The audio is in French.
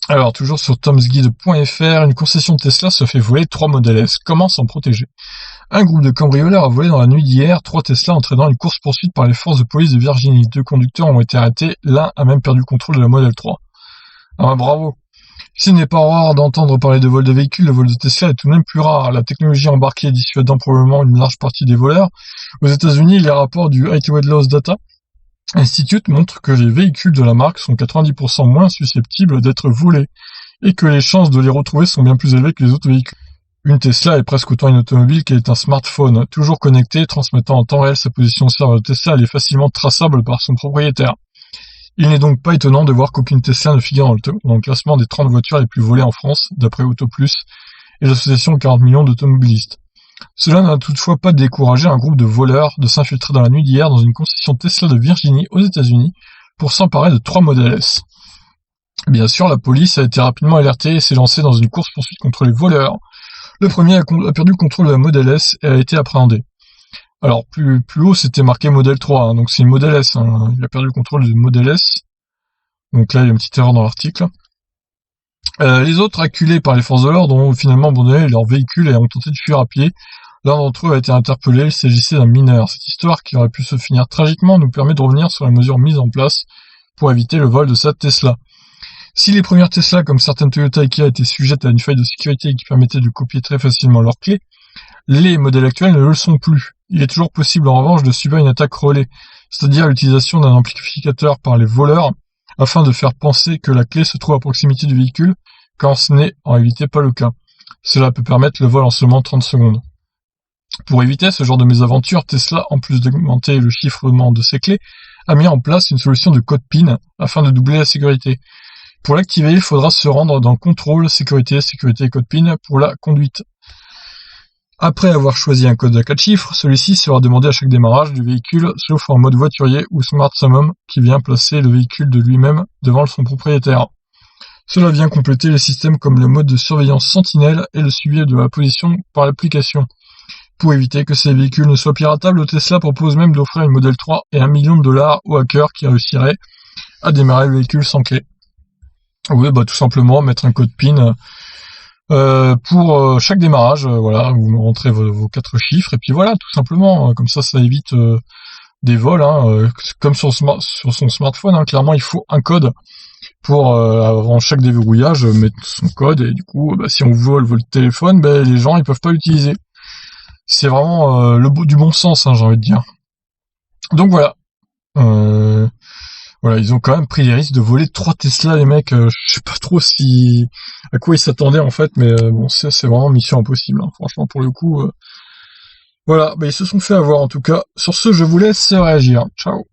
Alors, toujours sur tomsguide.fr, une concession de Tesla se fait voler 3 Model S. Comment s'en protéger? Un groupe de cambrioleurs a volé dans la nuit d'hier 3 Tesla entraînant une course-poursuite par les forces de police de Virginie. 2 conducteurs ont été arrêtés, l'un a même perdu le contrôle de la Model 3. Ah, bravo. S'il n'est pas rare d'entendre parler de vol de véhicules, le vol de Tesla est tout de même plus rare. La technologie embarquée dissuadant probablement une large partie des voleurs. Aux États-Unis, les rapports du IT Loss Data Institute montrent que les véhicules de la marque sont 90% moins susceptibles d'être volés et que les chances de les retrouver sont bien plus élevées que les autres véhicules. Une Tesla est presque autant une automobile qu'elle est un smartphone. Toujours connecté, transmettant en temps réel sa position au serveur de Tesla, elle est facilement traçable par son propriétaire. Il n'est donc pas étonnant de voir qu'aucune Tesla ne figure dans le classement des 30 voitures les plus volées en France, d'après AutoPlus et l'association 40 millions d'automobilistes. Cela n'a toutefois pas découragé un groupe de voleurs de s'infiltrer dans la nuit d'hier dans une concession Tesla de Virginie aux États-Unis pour s'emparer de 3 Model S. Bien sûr, la police a été rapidement alertée et s'est lancée dans une course-poursuite contre les voleurs. Le premier a perdu le contrôle de la Model S et a été appréhendé. Alors, plus haut, c'était marqué Model 3, donc c'est une Model S. Il a perdu le contrôle du Model S. Donc là, il y a une petite erreur dans l'article. Les autres, acculés par les forces de l'ordre, ont finalement abandonné leur véhicule et ont tenté de fuir à pied. L'un d'entre eux a été interpellé, il s'agissait d'un mineur. Cette histoire, qui aurait pu se finir tragiquement, nous permet de revenir sur les mesures mises en place pour éviter le vol de sa Tesla. Si les premières Tesla, comme certaines Toyota et Kia, étaient sujettes à une faille de sécurité qui permettait de copier très facilement leurs clés, les modèles actuels ne le sont plus. Il est toujours possible en revanche de subir une attaque relais, c'est-à-dire l'utilisation d'un amplificateur par les voleurs afin de faire penser que la clé se trouve à proximité du véhicule, quand ce n'est en réalité pas le cas. Cela peut permettre le vol en seulement 30 secondes. Pour éviter ce genre de mésaventure, Tesla, en plus d'augmenter le chiffrement de ses clés, a mis en place une solution de code PIN afin de doubler la sécurité. Pour l'activer, il faudra se rendre dans Contrôle, Sécurité et code PIN pour la conduite. Après avoir choisi un code à 4 chiffres, celui-ci sera demandé à chaque démarrage du véhicule, sauf en mode voiturier ou Smart Summon, qui vient placer le véhicule de lui-même devant son propriétaire. Cela vient compléter les systèmes comme le mode de surveillance Sentinelle et le suivi de la position par l'application. Pour éviter que ces véhicules ne soient piratables, Tesla propose même d'offrir une Model 3 et $1 million aux hackers qui réussiraient à démarrer le véhicule sans clé. Oui, tout simplement mettre un code PIN pour chaque démarrage, voilà, vous rentrez vos 4 chiffres et puis voilà, tout simplement, comme ça évite des vols, comme sur son smartphone, clairement il faut un code pour avant chaque déverrouillage mettre son code et du coup si on vole votre téléphone, les gens ils peuvent pas l'utiliser. C'est vraiment du bon sens, j'ai envie de dire. Donc voilà. Voilà, ils ont quand même pris les risques de voler 3 Tesla, les mecs. Je sais pas trop à quoi ils s'attendaient en fait, mais bon, c'est vraiment mission impossible. Franchement, pour le coup, voilà, ils se sont fait avoir en tout cas. Sur ce, je vous laisse réagir. Ciao.